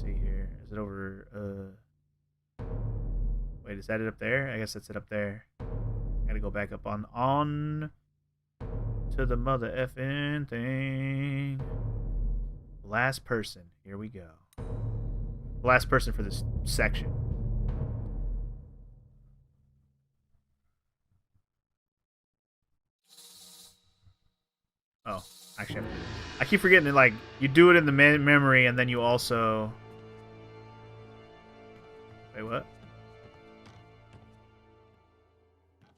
see here. Is it over? Wait, is that it up there? I guess that's it up there. Gotta go back up on to the mother effing thing. Last person. Here we go. Last person for this section. Oh, actually, I keep forgetting that, like, you do it in the memory and then you also... Wait, what?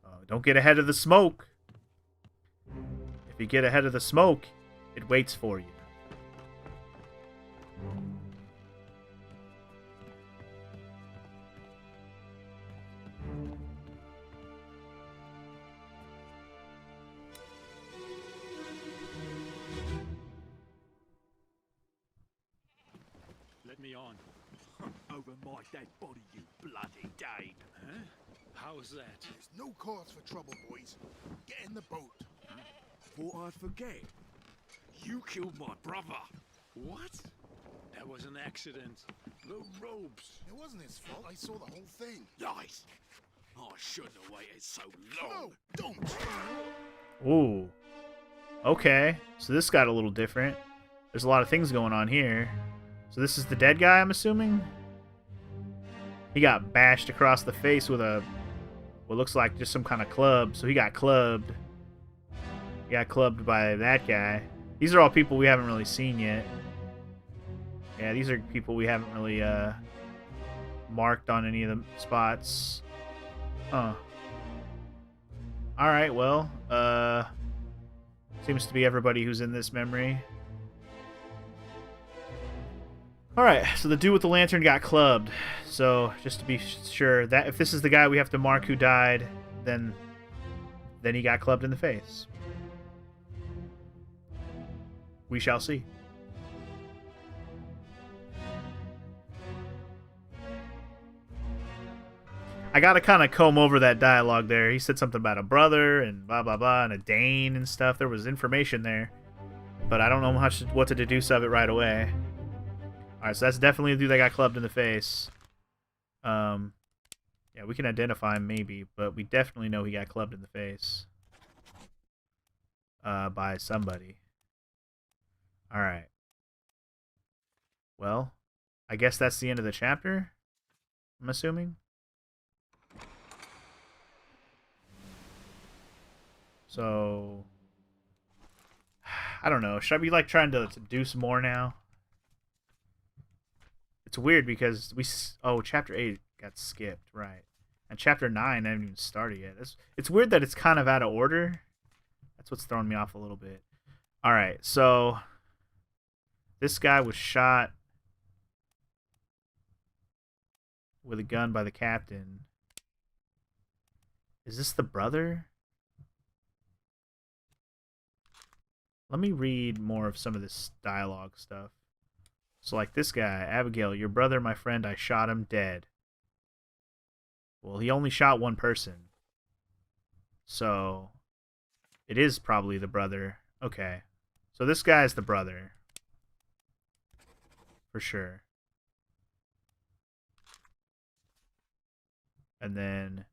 Oh, don't get ahead of the smoke. If you get ahead of the smoke, it waits for you. Let me on. Over my dead body, you bloody Dane. Huh? How's that? There's no cause for trouble, boys. Get in the boat. Thought I'd forget. You killed my brother. What? That was an accident. The ropes. It wasn't his fault. I saw the whole thing. Lies. I shouldn't have waited so long. No, don't. Ooh. Okay. So this got a little different. There's a lot of things going on here. So this is the dead guy, I'm assuming? He got bashed across the face with what looks like just some kind of club. So he got clubbed. He got clubbed by that guy. These are all people we haven't really seen yet. Yeah, these are people we haven't really marked on any of the spots. Huh. Alright, well, seems to be everybody who's in this memory. Alright, so the dude with the lantern got clubbed. So, just to be sure, that if this is the guy we have to mark who died, then he got clubbed in the face. We shall see. I gotta kind of comb over that dialogue there. He said something about a brother and blah blah blah and a Dane and stuff. There was information there, but I don't know what to deduce of it right away. All right, so that's definitely the dude that got clubbed in the face. Yeah, we can identify him maybe, but we definitely know he got clubbed in the face by somebody. All right. Well, I guess that's the end of the chapter, I'm assuming. So, I don't know. Should I be like trying to do some more now? It's weird because chapter 8 got skipped, right? And chapter 9 I haven't even started yet. It's weird that it's kind of out of order. That's what's throwing me off a little bit. All right, so this guy was shot with a gun by the captain. Is this the brother? Let me read more of some of this dialogue stuff. So, like this guy, Abigail, your brother, my friend, I shot him dead. Well, he only shot one person. So, it is probably the brother. Okay. So, this guy is the brother. For sure. And then...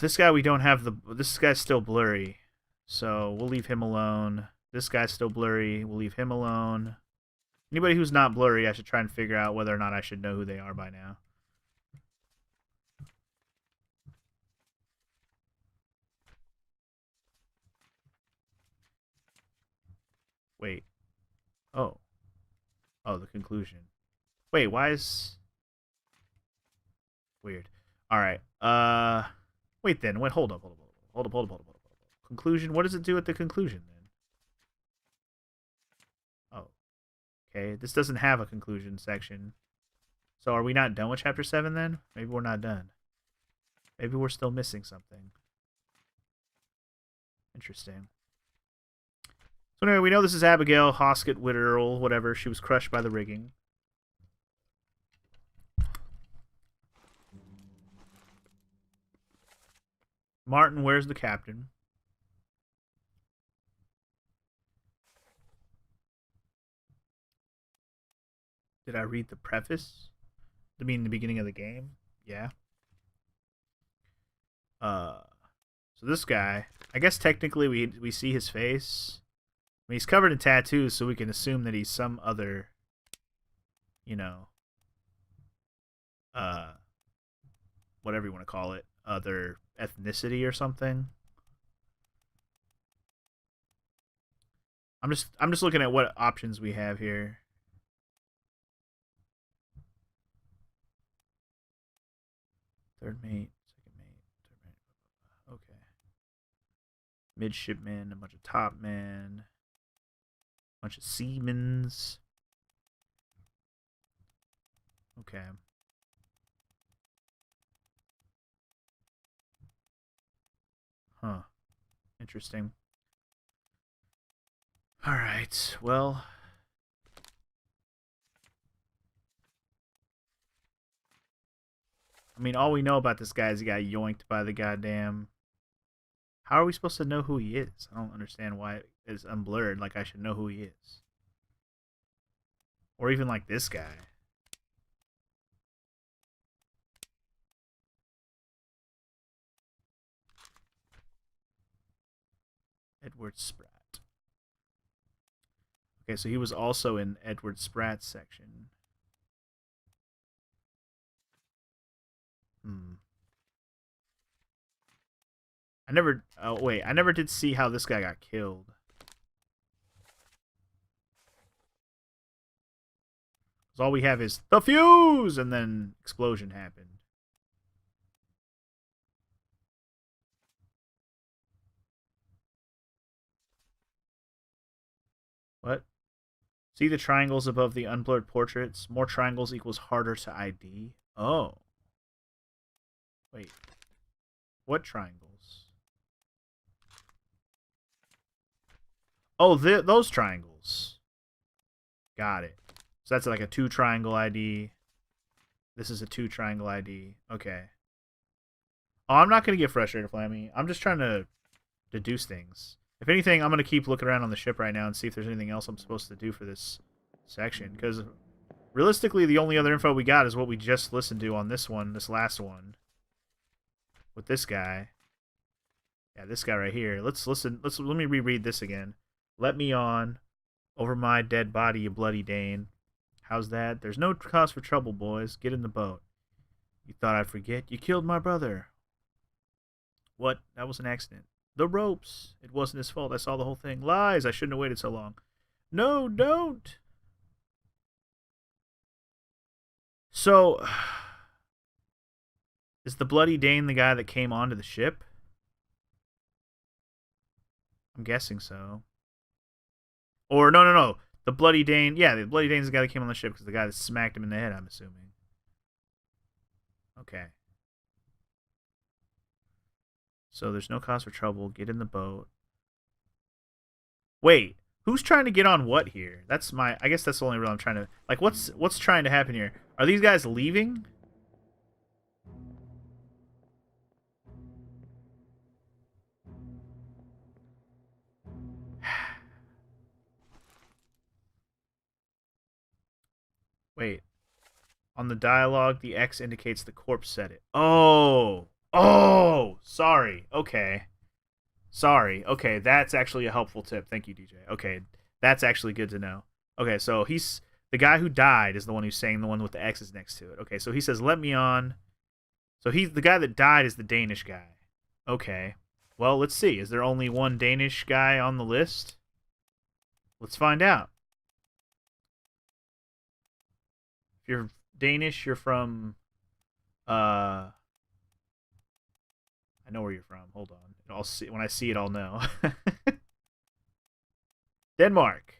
this guy we don't have this guy's still blurry. So, we'll leave him alone. This guy's still blurry. We'll leave him alone. Anybody who's not blurry, I should try and figure out whether or not I should know who they are by now. Wait. Oh. Oh, the conclusion. Wait, why is... Weird. Alright. Wait then. Wait, hold up. Conclusion? What does it do at the conclusion then? Oh. Okay, this doesn't have a conclusion section. So are we not done with chapter 7 then? Maybe we're not done. Maybe we're still missing something. Interesting. So anyway, we know this is Abigail Hoskett Witterell, whatever. She was crushed by the rigging. Martin, where's the captain? Did I read the preface? I mean, the beginning of the game? Yeah. So this guy, I guess technically we see his face. I mean, he's covered in tattoos, so we can assume that he's some other, you know, whatever you want to call it, other ethnicity or something. I'm just looking at what options we have here. Third mate, second mate, third mate. Okay. Midshipman, a bunch of topmen, a bunch of seamens. Okay. Huh. Interesting. Alright, well. I mean, all we know about this guy is he got yoinked by the goddamn... How are we supposed to know who he is? I don't understand why it is unblurred, like I should know who he is. Or even like this guy. Edward Spratt. Okay, so he was also in Edward Spratt's section. I never... Oh, wait. I never did see how this guy got killed. Because all we have is the fuse! And then explosion happened. What? See the triangles above the unblurred portraits? More triangles equals harder to ID. Oh. Wait. What triangles? Oh, those triangles. Got it. So that's like a 2 triangle ID. This is a 2 triangle ID. Okay. Oh, I'm not going to get frustrated, Flammy. I'm just trying to deduce things. If anything, I'm going to keep looking around on the ship right now and see if there's anything else I'm supposed to do for this section. Because realistically, the only other info we got is what we just listened to on this one, this last one. With this guy. Yeah, this guy right here. Let's listen. Let me reread this again. Let me on. Over my dead body, you bloody Dane. How's that? There's no cause for trouble, boys. Get in the boat. You thought I'd forget? You killed my brother. What? That was an accident. The ropes. It wasn't his fault. I saw the whole thing. Lies. I shouldn't have waited so long. No, don't. So, is the bloody Dane the guy that came onto the ship? I'm guessing so. Or, no. The bloody Dane. Yeah, the bloody Dane's the guy that came on the ship because the guy that smacked him in the head, I'm assuming. Okay. So there's no cause for trouble. Get in the boat. Wait, who's trying to get on what here? That's my... I guess that's the only real I'm trying to... Like, what's trying to happen here? Are these guys leaving? Wait. On the dialogue, the X indicates the corpse said it. Oh! Oh! Sorry. Okay. Sorry. Okay, that's actually a helpful tip. Thank you, DJ. Okay, that's actually good to know. Okay, so he's... The guy who died is the one who's saying the one with the X's next to it. Okay, so he says, let me on. So he's the guy that died is the Danish guy. Okay. Well, let's see. Is there only one Danish guy on the list? Let's find out. If you're Danish, you're from... I know where you're from. Hold on. I'll see when I see it. I'll know. Denmark.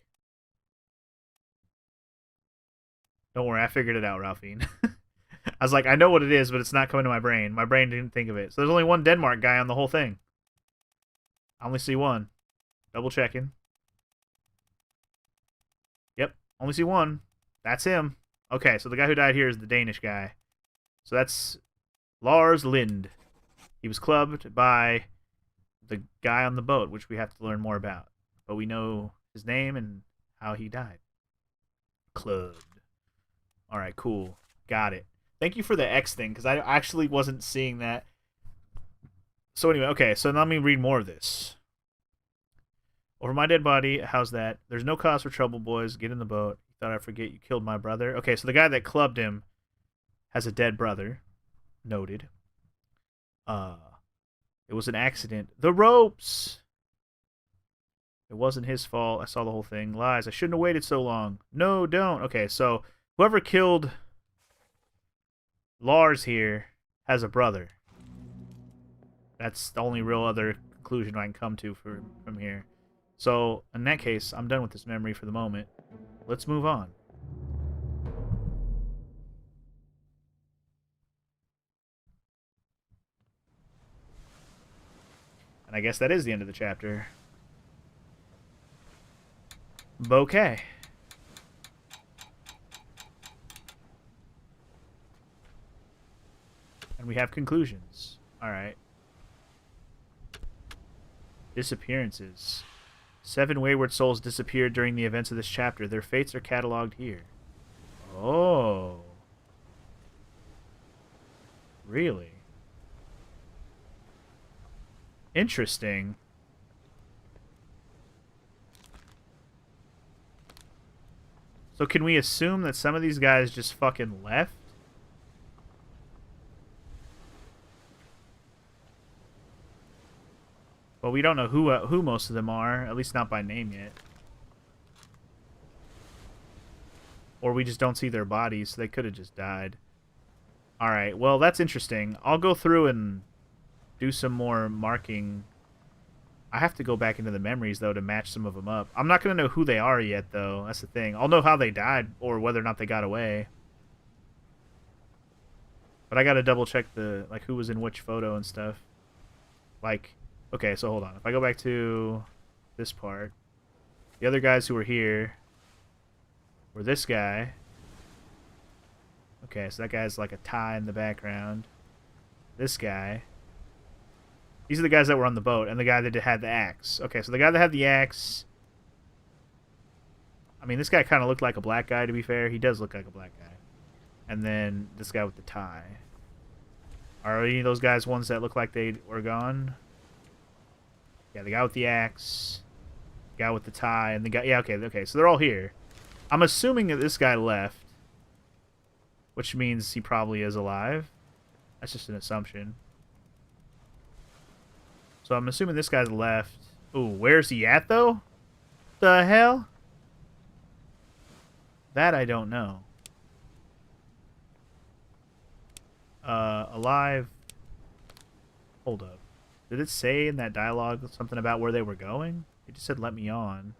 Don't worry, I figured it out, Ralphine. I was like, I know what it is, but it's not coming to my brain. My brain didn't think of it. So there's only one Denmark guy on the whole thing. I only see one. Double checking. Yep, only see one. That's him. Okay, so the guy who died here is the Danish guy. So that's Lars Lind. He was clubbed by the guy on the boat, which we have to learn more about. But we know his name and how he died. Clubbed. All right, cool. Got it. Thank you for the X thing, because I actually wasn't seeing that. So anyway, okay, so let me read more of this. Over my dead body, how's that? There's no cause for trouble, boys. Get in the boat. You thought I'd forget you killed my brother? Okay, so the guy that clubbed him has a dead brother. Noted. It was an accident. The ropes! It wasn't his fault. I saw the whole thing. Lies. I shouldn't have waited so long. No, don't. Okay, so whoever killed Lars here has a brother. That's the only real other conclusion I can come to from here. So, in that case, I'm done with this memory for the moment. Let's move on. And I guess that is the end of the chapter. Bouquet. And we have conclusions. Alright. Disappearances. 7 wayward souls disappeared during the events of this chapter. Their fates are cataloged here. Oh. Really? Interesting. So can we assume that some of these guys just fucking left? Well, we don't know who most of them are, at least not by name yet. Or we just don't see their bodies, so they could have just died. Alright, well, that's interesting. I'll go through and do some more marking. I have to go back into the memories, though, to match some of them up. I'm not going to know who they are yet, though. That's the thing. I'll know how they died or whether or not they got away. But I got to double check like, who was in which photo and stuff. Like, okay, so hold on. If I go back to this part, the other guys who were here were this guy. Okay, so that guy's like a tie in the background. This guy. These are the guys that were on the boat, and the guy that had the axe. Okay, so the guy that had the axe... I mean, this guy kind of looked like a black guy, to be fair. He does look like a black guy. And then this guy with the tie. Are any of those guys ones that look like they were gone? Yeah, the guy with the axe, the guy with the tie, and the guy... Yeah, okay, so they're all here. I'm assuming that this guy left, which means he probably is alive. That's just an assumption. So I'm assuming this guy's left. Ooh, where's he at, though? The hell? That I don't know. Alive. Hold up. Did it say in that dialogue something about where they were going? It just said, let me on.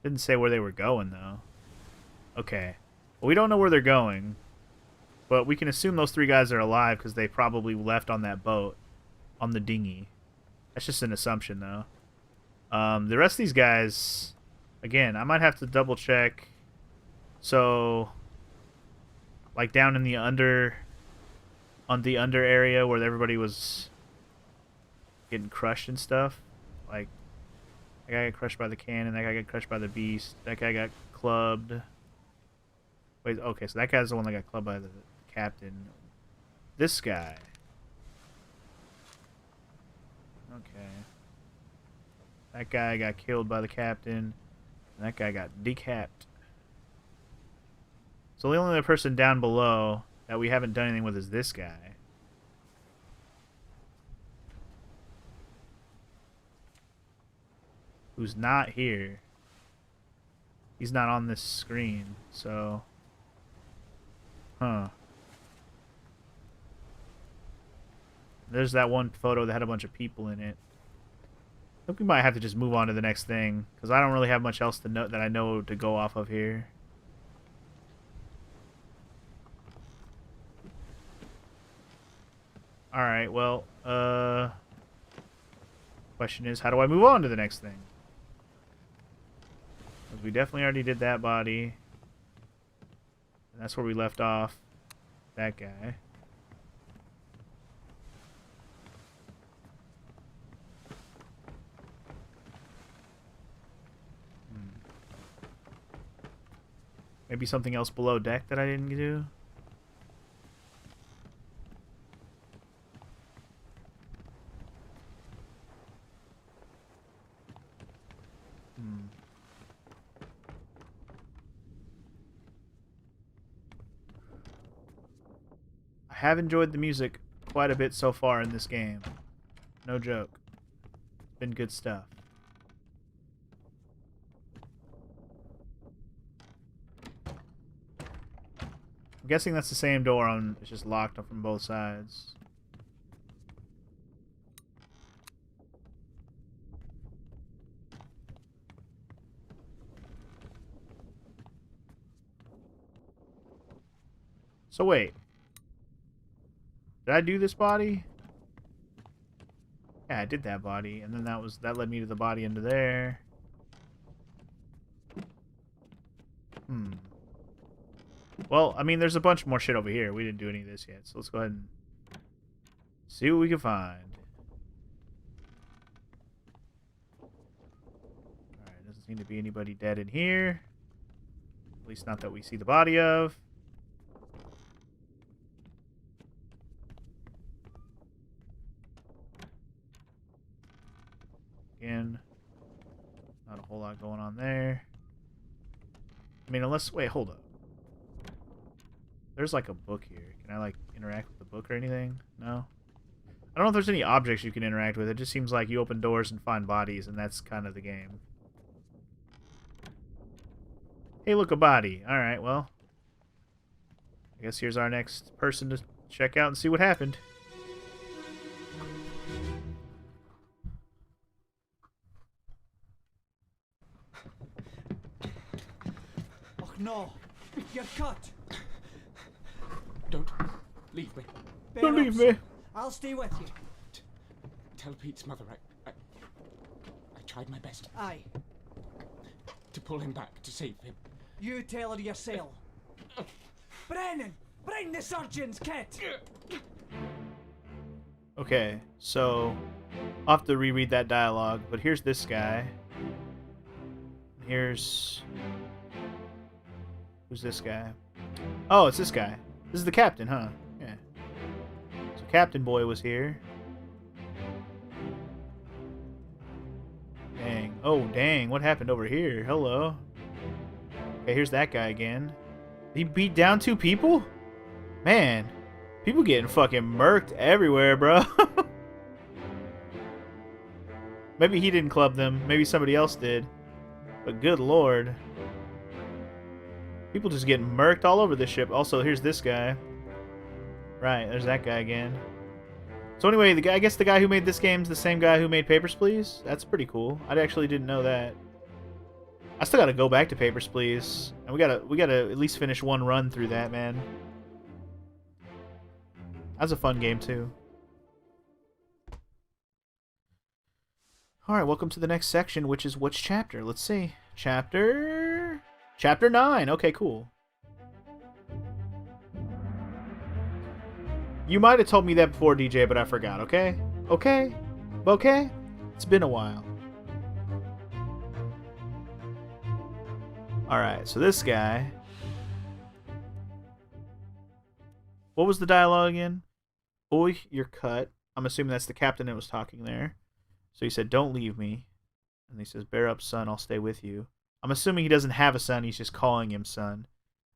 Didn't say where they were going, though. Okay. Well, we don't know where they're going. But we can assume those 3 guys are alive because they probably left on that boat. On the dinghy. That's just an assumption, though. The rest of these guys... Again, I might have to double check. So... Like down in the under... On the under area where everybody was... Getting crushed and stuff. Like... That guy got crushed by the cannon. That guy got crushed by the beast. That guy got clubbed. Wait, okay, so that guy's the one that got clubbed by the captain. This guy... Okay. That guy got killed by the captain. And that guy got decapped. So the only other person down below that we haven't done anything with is this guy. Who's not here. He's not on this screen, so... Huh. There's that one photo that had a bunch of people in it. I think we might have to just move on to the next thing, because I don't really have much else to know that I know to go off of here. Alright, well, question is, how do I move on to the next thing? Because we definitely already did that body. And that's where we left off. That guy. Maybe something else below deck that I didn't do. I have enjoyed the music quite a bit so far in this game. No joke. Been good stuff. I'm guessing that's the same door on. It's just locked up from both sides. So wait. Did I do this body? Yeah, I did that body, and then that led me to the body under there. Well, I mean, there's a bunch more shit over here. We didn't do any of this yet, so let's go ahead and see what we can find. Alright, doesn't seem to be anybody dead in here. At least not that we see the body of. Again, not a whole lot going on there. I mean, unless... Wait, hold up. There's like a book here. Can I like interact with the book or anything? No? I don't know if there's any objects you can interact with. It just seems like you open doors and find bodies, and that's kind of the game. Hey, look, a body. Alright, well. I guess here's our next person to check out and see what happened. Oh no! You're cut! Don't leave me. Don't leave me. I'll stay with you. Tell Pete's mother I tried my best Aye. to pull him back, to save him. You tell her yourself. Brennan! Bring the surgeon's kit! Okay, so I'll have to reread that dialogue, but here's this guy. Here's... Who's this guy? Oh, it's this guy. This is the captain, huh? Yeah. So Captain Boy was here. Dang. Oh, dang. What happened over here? Hello. Okay, here's that guy again. He beat down 2 people? Man. People getting fucking murked everywhere, bro. Maybe he didn't club them. Maybe somebody else did. But good lord. People just getting murked all over this ship. Also, here's this guy. Right, there's that guy again. So anyway, the guy, I guess the guy who made this game is the same guy who made Papers, Please. That's pretty cool. I actually didn't know that. I still gotta go back to Papers, Please. And we gotta at least finish one run through that, man. That's a fun game too. Alright, welcome to the next section, which is which chapter? Let's see. Chapter 9. Okay, cool. You might have told me that before, DJ, but I forgot, okay? Okay? Okay? It's been a while. Alright, so this guy... What was the dialogue again? Boy, you're cut. I'm assuming that's the captain that was talking there. So he said, don't leave me. And he says, bear up, son, I'll stay with you. I'm assuming he doesn't have a son, he's just calling him son.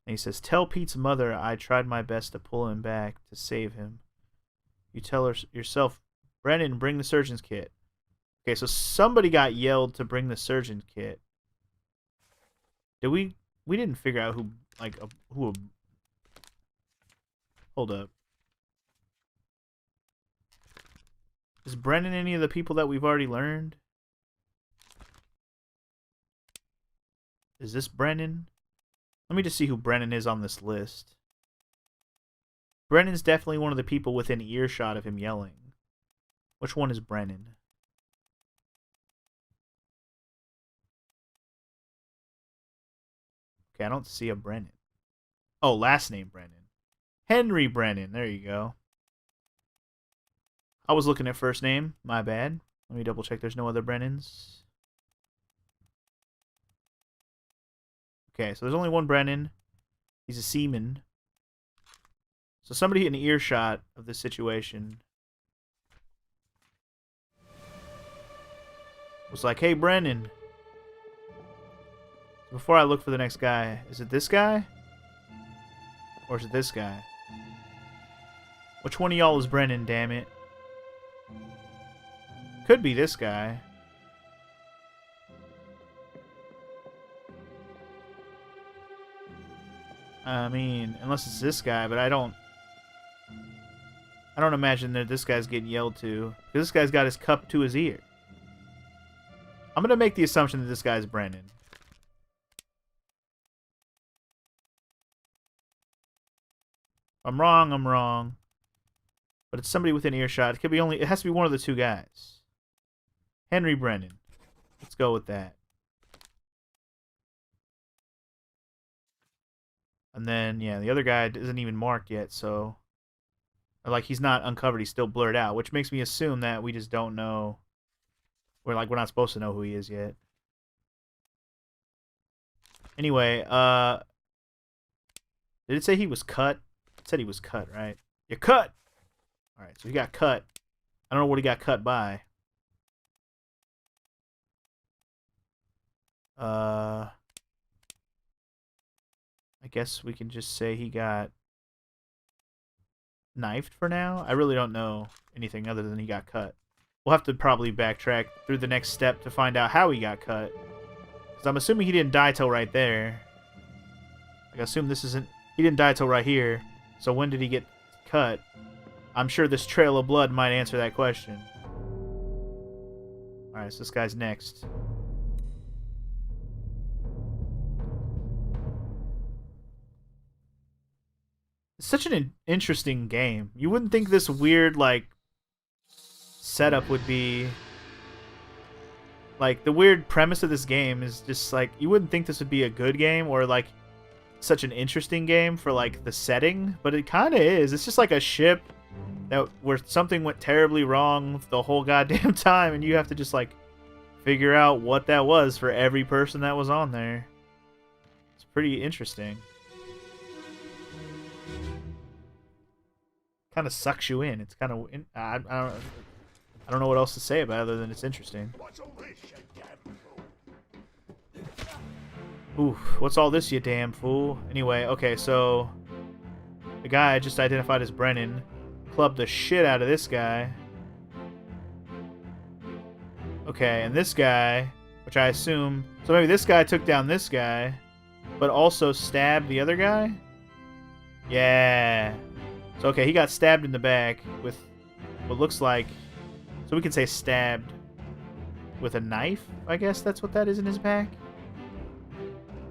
And he says, tell Pete's mother I tried my best to pull him back, to save him. You tell her yourself, Brennan, bring the surgeon's kit. Okay, so somebody got yelled to bring the surgeon's kit. Did we didn't figure out who, like, who... Hold up. Is Brennan any of the people that we've already learned? Is this Brennan? Let me just see who Brennan is on this list. Brennan's definitely one of the people within earshot of him yelling. Which one is Brennan? Okay, I don't see a Brennan. Oh, last name Brennan. Henry Brennan. There you go. I was looking at first name. My bad. Let me double check there's no other Brennans. Okay, so there's only one Brennan. He's a seaman. So somebody in earshot of this situation was like, hey, Brennan. Before I look for the next guy, is it this guy? Or is it this guy? Which one of y'all is Brennan, damn it? Could be this guy. I mean, unless it's this guy, but I don't imagine that this guy's getting yelled to. Because this guy's got his cup to his ear. I'm gonna make the assumption that this guy's Brennan. If I'm wrong, I'm wrong. But it's somebody within earshot. It has to be one of the two guys. Henry Brennan. Let's go with that. And then, yeah, the other guy isn't even marked yet, so... Like, he's not uncovered, he's still blurred out, which makes me assume that we just don't know... We're not supposed to know who he is yet. Anyway, did it say he was cut? It said he was cut, right? You're cut! Alright, so he got cut. I don't know what he got cut by. I guess we can just say he got knifed for now. I really don't know anything other than he got cut. We'll have to probably backtrack through the next step to find out how he got cut. Because I'm assuming he didn't die till right there. Like, I assume this isn't... He didn't die till right here. So when did he get cut? I'm sure this trail of blood might answer that question. Alright, so this guy's next. It's such an interesting game. You wouldn't think this weird, like, setup would be... Like, the weird premise of this game is just, like, you wouldn't think this would be a good game or, like, such an interesting game for, like, the setting. But it kind of is. It's just like a ship where something went terribly wrong the whole goddamn time, and you have to just, like, figure out what that was for every person that was on there. It's pretty interesting. Kind of sucks you in. It's kind of... I don't know what else to say about it other than it's interesting. Ooh, what's all this, you damn fool? Anyway, okay, so... The guy I just identified as Brennan clubbed the shit out of this guy. Okay, and this guy, which I assume... So maybe this guy took down this guy, but also stabbed the other guy? Yeah. So, okay, he got stabbed in the back with what looks like... So we can say stabbed with a knife, I guess that's what that is in his back.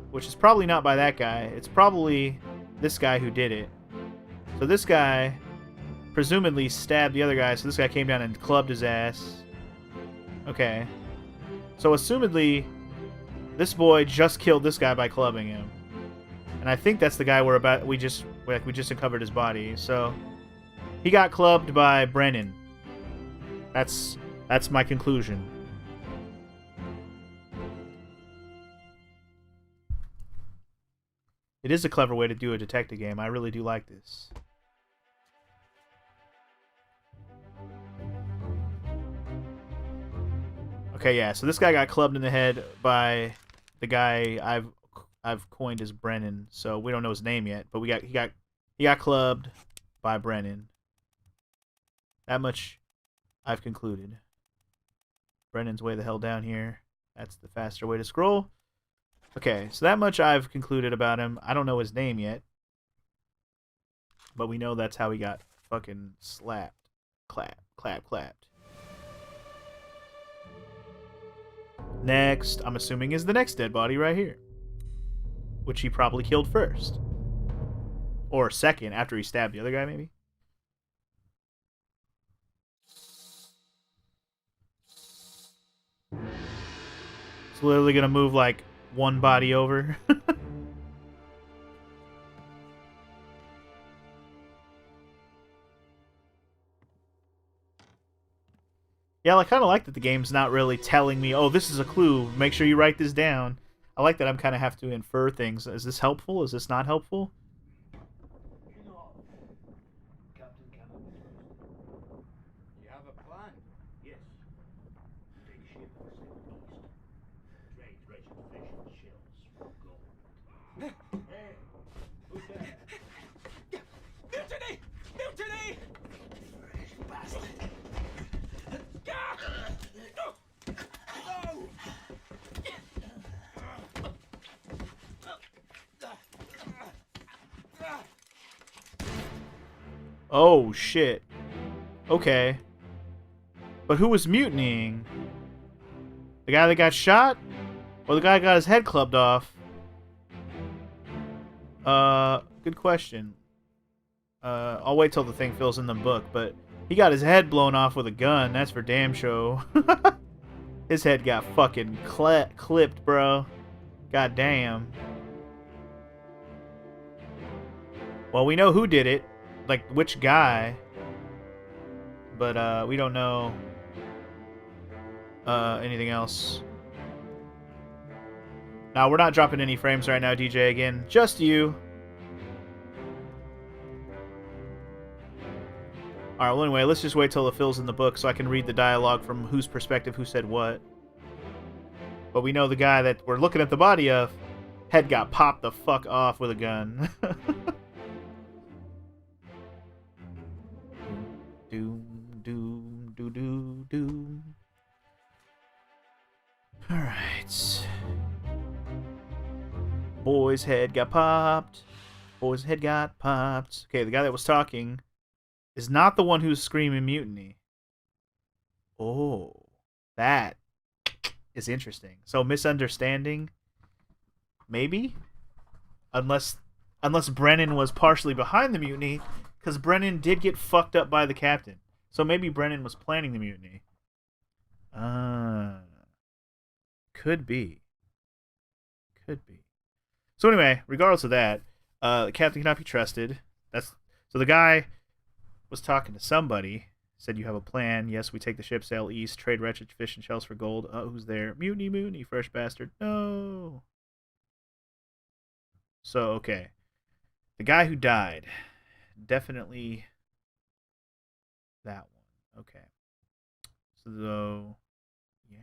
Which is probably not by that guy. It's probably this guy who did it. So this guy presumably stabbed the other guy, so this guy came down and clubbed his ass. Okay. So assumedly, this boy just killed this guy by clubbing him. And I think that's the guy we just uncovered his body. So he got clubbed by Brennan. That's my conclusion. It is a clever way to do a detective game. I really do like this. Okay, yeah. So this guy got clubbed in the head by the guy I've coined as Brennan. So we don't know his name yet, but he got clubbed by Brennan. That much I've concluded. Brennan's way the hell down here. That's the faster way to scroll. Okay, so that much I've concluded about him. I don't know his name yet. But we know that's how he got fucking slapped. Clapped. Next, I'm assuming, is the next dead body right here. Which he probably killed first. Or second, after he stabbed the other guy, maybe? It's literally gonna move like one body over. Yeah, I kind of like that the game's not really telling me, oh, this is a clue, make sure you write this down. I like that I'm kind of have to infer things. Is this helpful? Is this not helpful? Oh, shit. Okay. But who was mutinying? The guy that got shot? Or the guy that got his head clubbed off? Good question. I'll wait till the thing fills in the book, but he got his head blown off with a gun. That's for damn sure. His head got fucking clipped, bro. God damn. Well, we know who did it. Like, which guy. But, we don't know anything else. Now, we're not dropping any frames right now, DJ, again. Just you. Alright, well, anyway, let's just wait till it fills in the book so I can read the dialogue from whose perspective, who said what. But we know the guy that we're looking at the body of, head got popped the fuck off with a gun. Doom, doom, doo, doo, doom. Alright. Boy's head got popped. Boy's head got popped. Okay, the guy that was talking is not the one who's screaming mutiny. Oh, that is interesting. So misunderstanding, maybe, unless Brennan was partially behind the mutiny, because Brennan did get fucked up by the captain. So maybe Brennan was planning the mutiny. Could be. Could be. So anyway, regardless of that, the captain cannot be trusted. So the guy was talking to somebody, said you have a plan. Yes, we take the ship, sail east, trade wretched fish and shells for gold. Oh, who's there? Mutiny, mutiny, fresh bastard. No. So, okay. The guy who died. Definitely that one. Okay. So, yeah.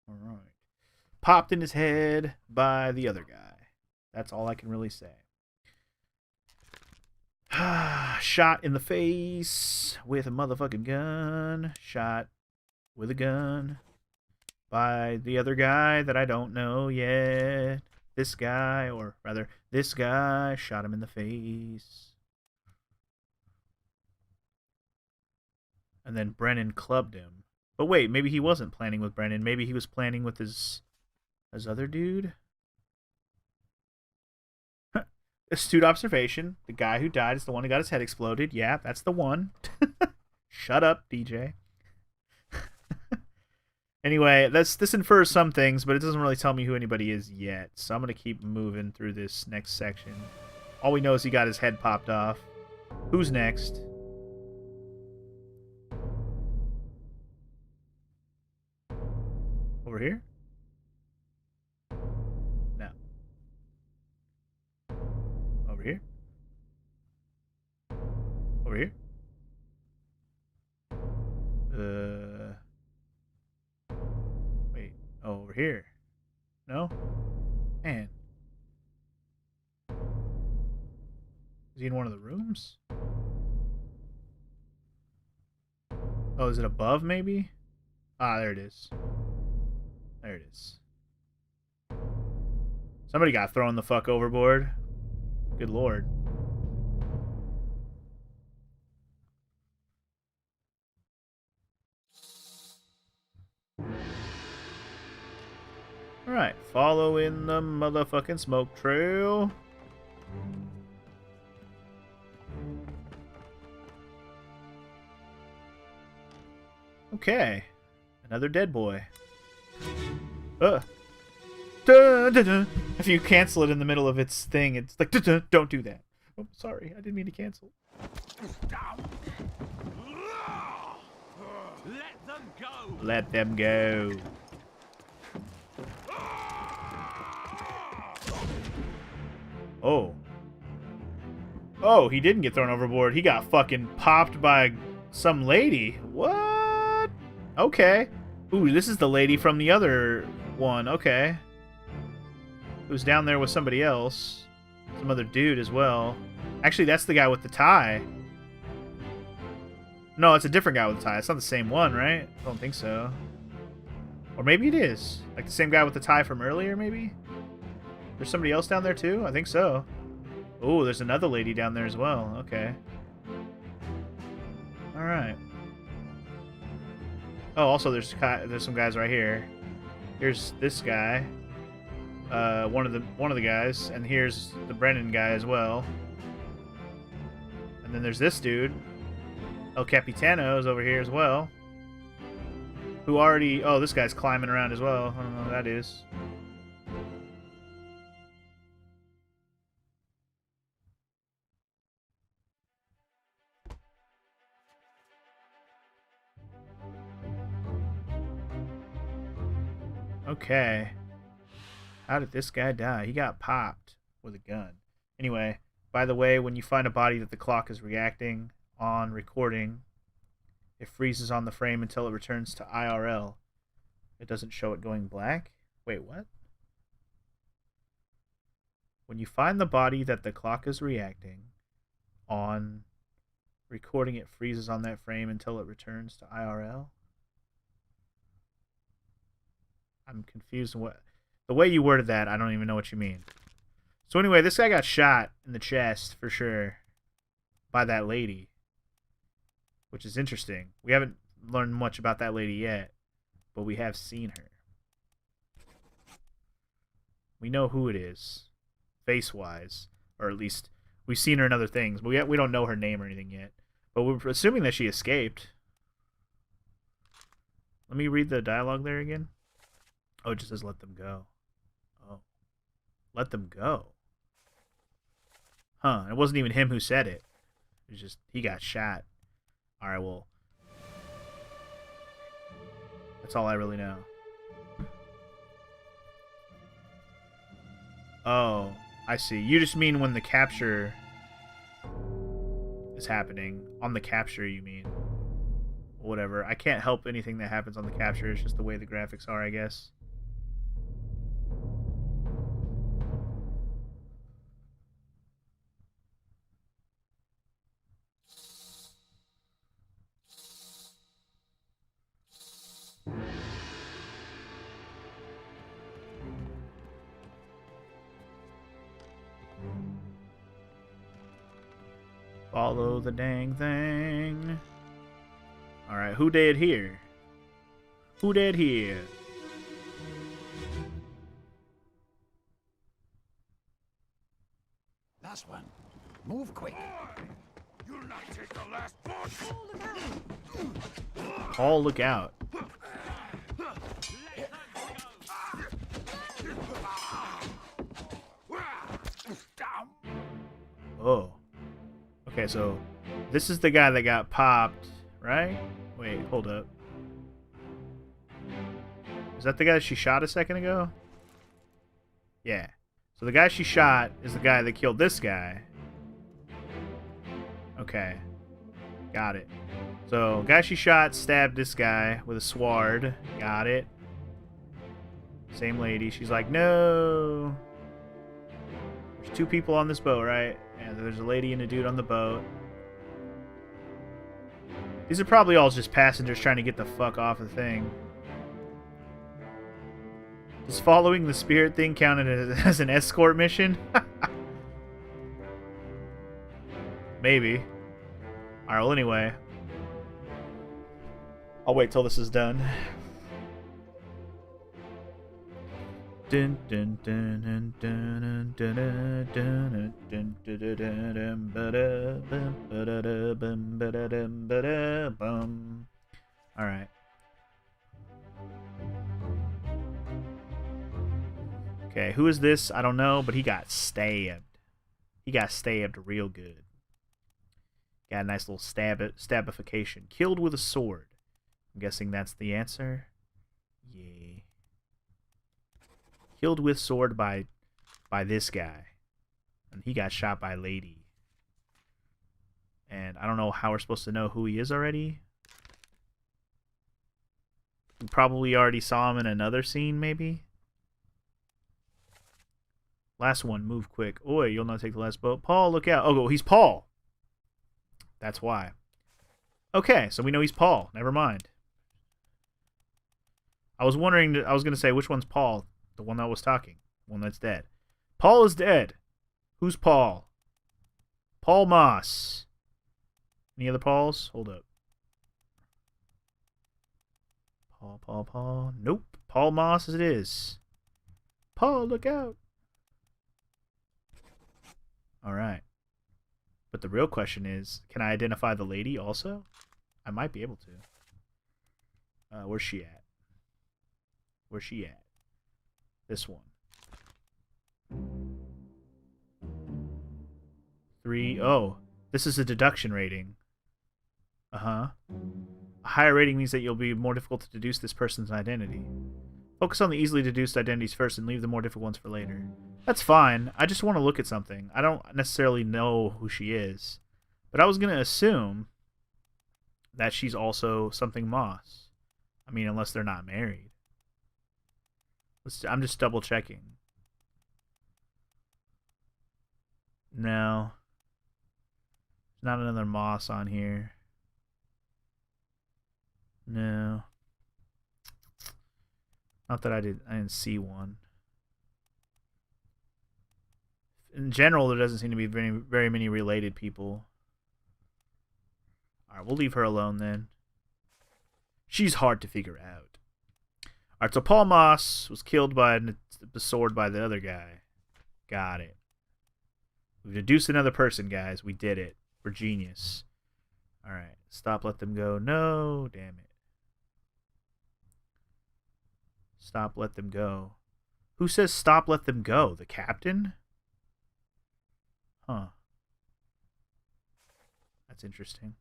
Alright. Popped in his head by the other guy. That's all I can really say. Shot in the face with a motherfucking gun. Shot with a gun by the other guy that I don't know yet. This guy, or rather, this guy shot him in the face. And then Brennan clubbed him. But wait, maybe he wasn't planning with Brennan. Maybe he was planning with his other dude? Astute observation. The guy who died is the one who got his head exploded. Yeah, that's the one. Shut up, DJ. Anyway, this infers some things, but it doesn't really tell me who anybody is yet. So I'm going to keep moving through this next section. All we know is he got his head popped off. Who's next? Over here? No. Over here? Over here? Wait. Oh, over here. No? Man. Is he in one of the rooms? Oh, is it above, maybe? Ah, there it is. There it is. Somebody got thrown the fuck overboard. Good lord. Alright, follow in the motherfucking smoke trail. Okay. Another dead boy. Dun, dun, dun. If you cancel it in the middle of its thing, it's like, dun, dun, don't do that. Oh, sorry, I didn't mean to cancel. Let them go. Let them go. Oh. Oh, he didn't get thrown overboard. He got fucking popped by some lady. What? Okay. Ooh, this is the lady from the other one. Okay. Who's down there with somebody else. Some other dude as well. Actually, that's the guy with the tie. No, it's a different guy with the tie. It's not the same one, right? I don't think so. Or maybe it is. Like the same guy with the tie from earlier, maybe? There's somebody else down there too? I think so. Oh, there's another lady down there as well. Okay. All right. Oh, also there's some guys right here. Here's this guy. One of the guys, and here's the Brennan guy as well. And then there's this dude. El Capitano is over here as well. Who already... Oh, this guy's climbing around as well. I don't know who that is. Okay. How did this guy die? He got popped with a gun. Anyway, by the way, when you find a body that the clock is reacting on recording, it freezes on the frame until it returns to IRL. It doesn't show it going black? Wait, what? When you find the body that the clock is reacting on recording, it freezes on that frame until it returns to IRL? I'm confused. The way you worded that, I don't even know what you mean. So anyway, this guy got shot in the chest for sure by that lady, which is interesting. We haven't learned much about that lady yet, but we have seen her. We know who it is, face-wise, or at least we've seen her in other things, but we don't know her name or anything yet. But we're assuming that she escaped. Let me read the dialogue there again. Oh, it just says let them go. Oh. Let them go. Huh, it wasn't even him who said it. It was just, he got shot. Alright, well. That's all I really know. Oh, I see. You just mean when the capture is happening. On the capture, you mean. Whatever. I can't help anything that happens on the capture. It's just the way the graphics are, I guess. Follow the dang thing. Alright, who dead here? Who dead here? Last one. Move quick. You'll not take the last punch. Paul, look out. Oh. Okay, so this is the guy that got popped, right? Wait, hold up. Is that the guy she shot a second ago? Yeah. So the guy she shot is the guy that killed this guy. Okay. Got it. So, guy she shot stabbed this guy with a sword. Got it. Same lady. She's like, no. There's two people on this boat, right? And there's a lady and a dude on the boat. These are probably all just passengers trying to get the fuck off the thing. Does following the spirit thing count as an escort mission? Maybe. Alright, well anyway. I'll wait till this is done. Dun, dun, dun, dun, dun, dun, dun, dun, dun, dun, dun, dun. Alright. Okay, who is this? I don't know, but he got stabbed. He got stabbed real good. Got a nice little stabification. Killed with a sword. I'm guessing that's the answer. Yeah. Killed with sword by this guy. And he got shot by a lady. And I don't know how we're supposed to know who he is already. We probably already saw him in another scene, maybe? Last one, move quick. Oi, you'll not take the last boat. Paul, look out. Oh, he's Paul. That's why. Okay, so we know he's Paul. Never mind. I was wondering, I was going to say, which one's Paul? The one that was talking. The one that's dead. Paul is dead. Who's Paul? Paul Moss. Any other Pauls? Hold up. Paul. Nope. Paul Moss it is. Paul, look out. Alright. But the real question is, can I identify the lady also? I might be able to. Where's she at? Where's she at? This one. 3. Oh, this is a deduction rating. Uh-huh. A higher rating means that you'll be more difficult to deduce this person's identity. Focus on the easily deduced identities first and leave the more difficult ones for later. That's fine. I just want to look at something. I don't necessarily know who she is. But I was going to assume that she's also something Moss. I mean, unless they're not married. I'm just double checking. No. There's not another Moss on here. No. Not that I didn't see one. In general, there doesn't seem to be very many related people. Alright, we'll leave her alone then. She's hard to figure out. Alright, so Paul Moss was killed by the sword by the other guy. Got it. We've deduced another person, guys. We did it. We're genius. Alright, stop, let them go. No, damn it. Stop, let them go. Who says stop, let them go? The captain? Huh. That's interesting.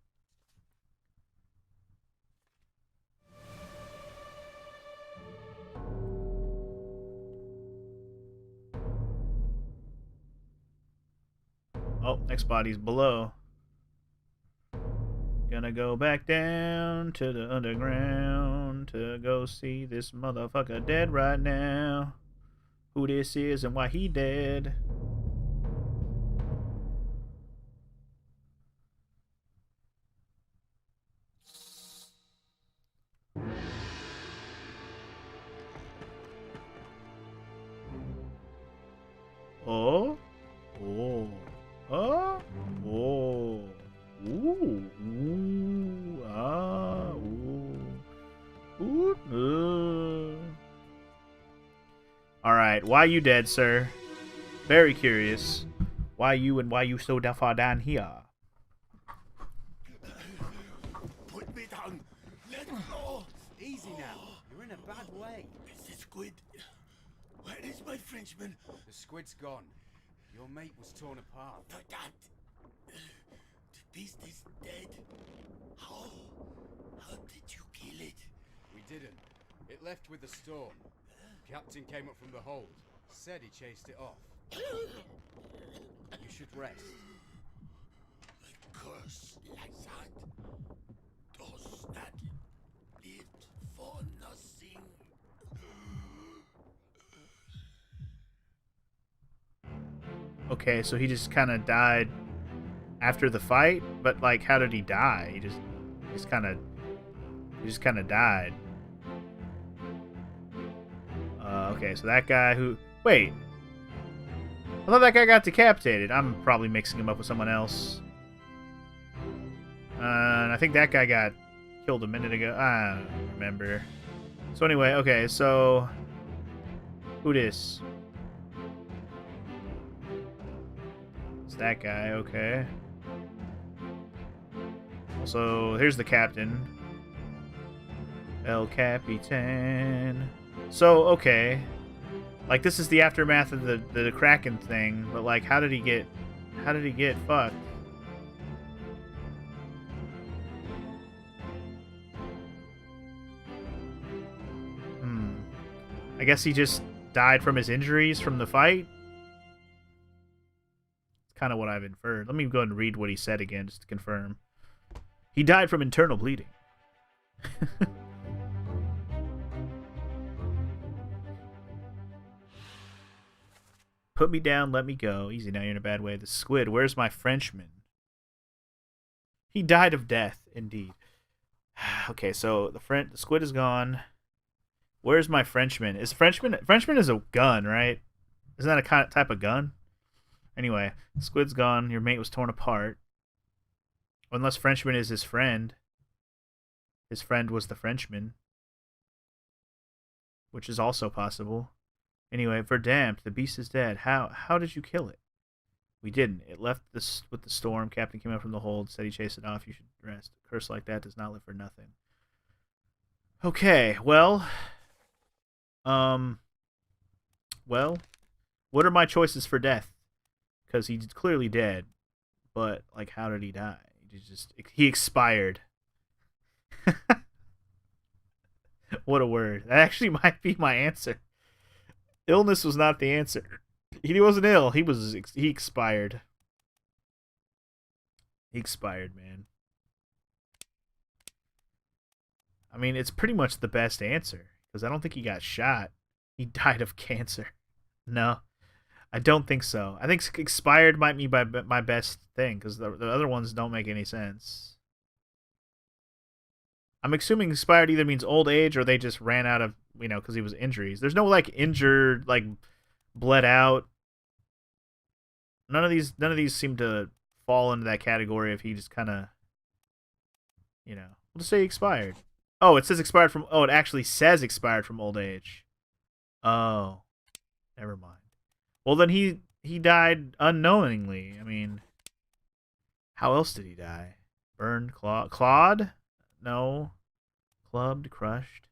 Oh, next body's below. Gonna go back down to the underground to go see this motherfucker dead right now. Who this is and why he dead. Oh. Oh. Oh. Oh. Ooh. Ooh. Ah. Ooh. Ooh. Alright, why you dead, sir? Very curious. Why you and why you so far down here? Put me down. Let go. Easy now. You're in a bad way. Mr. Squid. Where is my Frenchman? The squid's gone. Your mate was torn apart. The that. The beast is dead. How? How did you kill it? We didn't. It left with the storm. Captain came up from the hold. Said he chased it off. You should rest. A curse like that does not live for nothing. Okay, so he just kind of died after the fight, but like, how did he die? He just kind of died. Okay, so that guy who... Wait. I thought that guy got decapitated. I'm probably mixing him up with someone else. And I think that guy got killed a minute ago. I don't remember. So anyway, okay, so... Who this? It's that guy, okay. Also, here's the captain. El Capitan. So, okay. Like, this is the aftermath of the Kraken thing, but like, how did he get fucked? I guess he just died from his injuries from the fight? It's kind of what I've inferred. Let me go ahead and read what he said again, just to confirm. He died from internal bleeding. Put me down, let me go. Easy now, you're in a bad way. The squid, where's my Frenchman? He died of death, indeed. Okay, so the squid is gone. Where's my Frenchman? Frenchman is a gun, right? Isn't that a type of gun? Anyway, the squid's gone. Your mate was torn apart. Unless Frenchman is his friend. His friend was the Frenchman. which is also possible. Anyway, verdammt, the beast is dead. How did you kill it? We didn't. It left this with the storm. Captain came out from the hold, said he chased it off. You should rest. A curse like that does not live for nothing. Okay, well, what are my choices for death? Because he's clearly dead, but like, how did he die? He expired. What a word! That actually might be my answer. Illness was not the answer. He wasn't ill. He expired. He expired, man. I mean, it's pretty much the best answer because I don't think he got shot. He died of cancer. No, I don't think so. I think expired might be my best thing because the other ones don't make any sense. I'm assuming expired either means old age or they just ran out of, because he was injuries. There's no like injured, like bled out. None of these seem to fall into that category if he just kind of, we'll just say expired. Oh, it says expired from, it actually says expired from old age. Oh, never mind. Well, then he died unknowingly. I mean, how else did he die? Burned, clawed? No. Clubbed, crushed.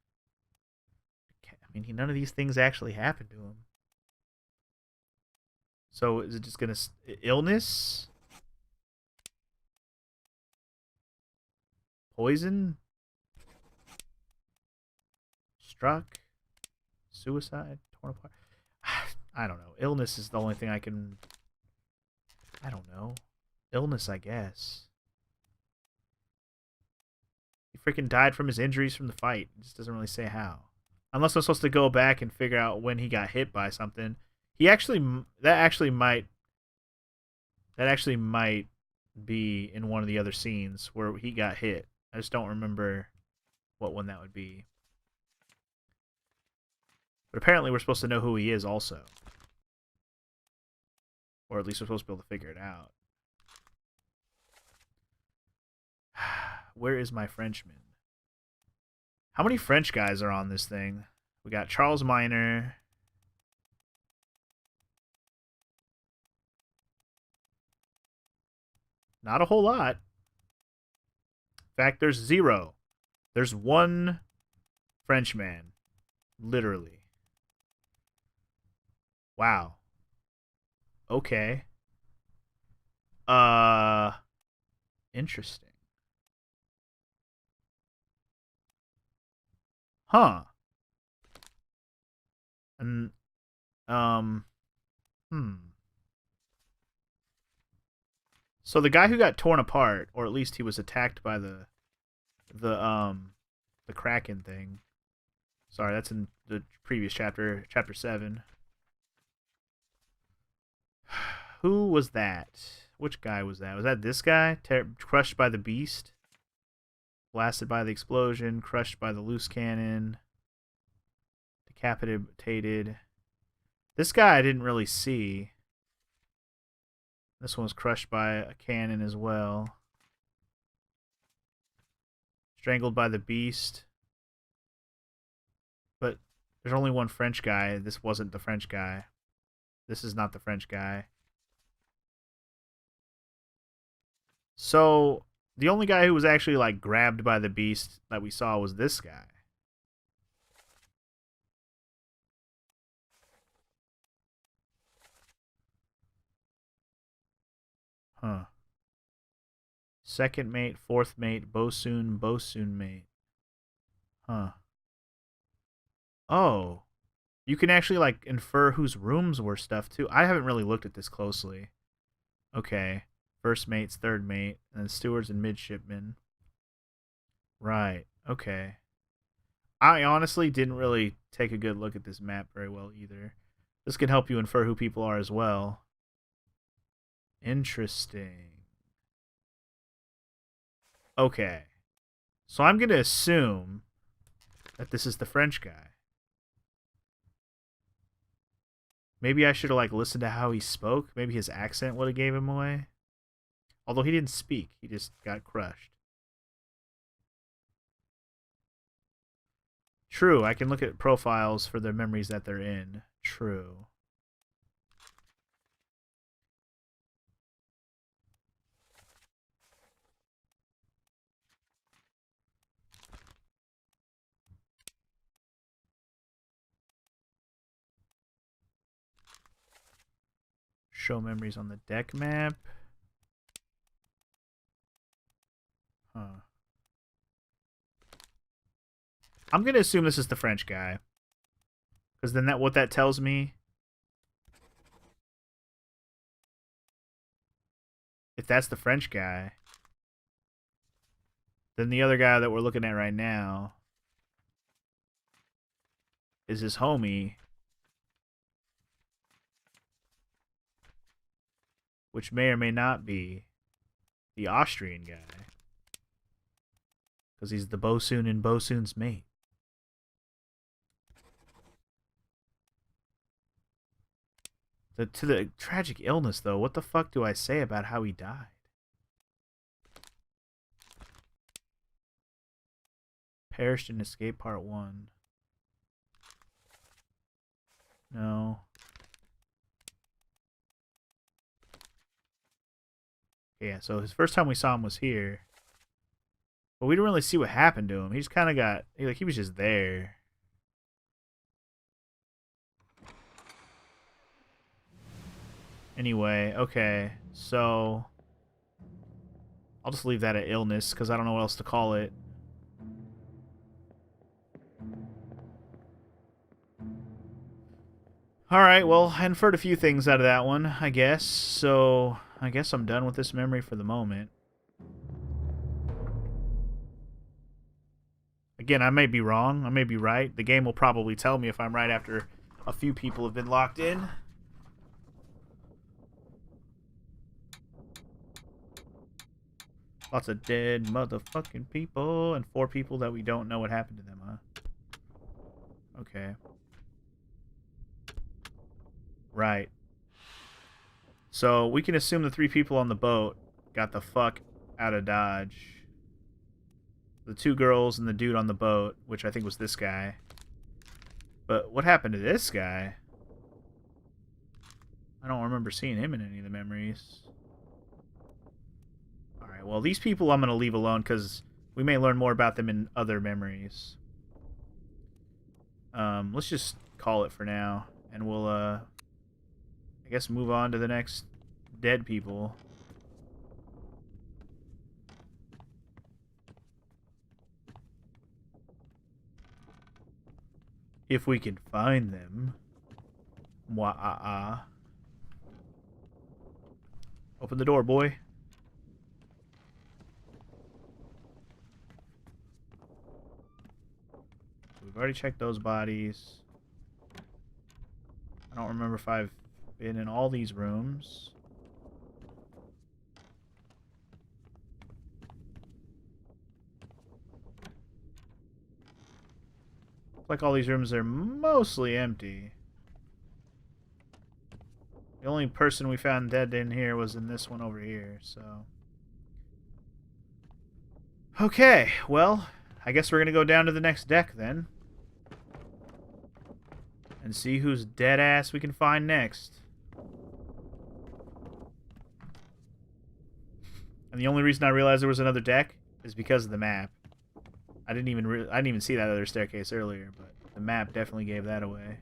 I mean, none of these things actually happened to him. So is it just gonna illness? Poison? Struck? Suicide? Torn apart? I don't know. Illness is the only thing I can... I don't know. Illness, I guess. He freaking died from his injuries from the fight. It just doesn't really say how. Unless I'm supposed to go back and figure out when he got hit by something. That actually might be in one of the other scenes where he got hit. I just don't remember what one that would be. But apparently we're supposed to know who he is also. Or at least we're supposed to be able to figure it out. Where is my Frenchman? How many French guys are on this thing? We got Charles Minor. Not a whole lot. In fact, there's 0. There's 1 Frenchman. Literally. Wow. Okay. Interesting. Huh. And So the guy who got torn apart, or at least he was attacked by the Kraken thing. Sorry, that's in the previous chapter, chapter 7. Who was that? Which guy was that? Was that this guy? Crushed by the beast? Blasted by the explosion, crushed by the loose cannon, decapitated. This guy I didn't really see. This one was crushed by a cannon as well. Strangled by the beast. But there's only one French guy. This wasn't the French guy. This is not the French guy. So the only guy who was actually like grabbed by the beast that we saw was this guy. Huh. Second mate, fourth mate, bosun mate. Huh. Oh. You can actually like infer whose rooms were stuff too. I haven't really looked at this closely. Okay. First mates, third mate, and then stewards and midshipmen. Right. Okay. I honestly didn't really take a good look at this map very well either. This can help you infer who people are as well. Interesting. Okay. So I'm going to assume that this is the French guy. Maybe I should have like listened to how he spoke. Maybe his accent would have gave him away. Although he didn't speak. He just got crushed. True, I can look at profiles for the memories that they're in. True. Show memories on the deck map. Huh. I'm gonna assume this is the French guy. Because then what that tells me, if that's the French guy, then the other guy that we're looking at right now is his homie, which may or may not be the Austrian guy. Because he's the bosun and bosun's mate. To the tragic illness, though, what the fuck do I say about how he died? Perished in Escape Part 1. No. Yeah, so his first time we saw him was here. But we didn't really see what happened to him. He just kind of got... he was just there. Anyway, okay. So... I'll just leave that at illness, because I don't know what else to call it. Alright, well, I inferred a few things out of that one, I guess. So, I guess I'm done with this memory for the moment. Again, I may be wrong. I may be right. The game will probably tell me if I'm right after a few people have been locked in. Lots of dead motherfucking people and 4 people that we don't know what happened to them, huh? Okay. Right. So we can assume the 3 people on the boat got the fuck out of Dodge. The 2 girls and the dude on the boat, which I think was this guy. But what happened to this guy? I don't remember seeing him in any of the memories. Alright, well, these people I'm going to leave alone because we may learn more about them in other memories. Let's just call it for now. And we'll, I guess, move on to the next dead people. If we can find them. Mwah-ah-ah. Open the door, boy. We've already checked those bodies. I don't remember if I've been in all these rooms. Looks like all these rooms are mostly empty. The only person we found dead in here was in this one over here, so... Okay, well, I guess we're gonna go down to the next deck then. And see whose dead ass we can find next. And the only reason I realized there was another deck is because of the map. I didn't even see that other staircase earlier, but the map definitely gave that away.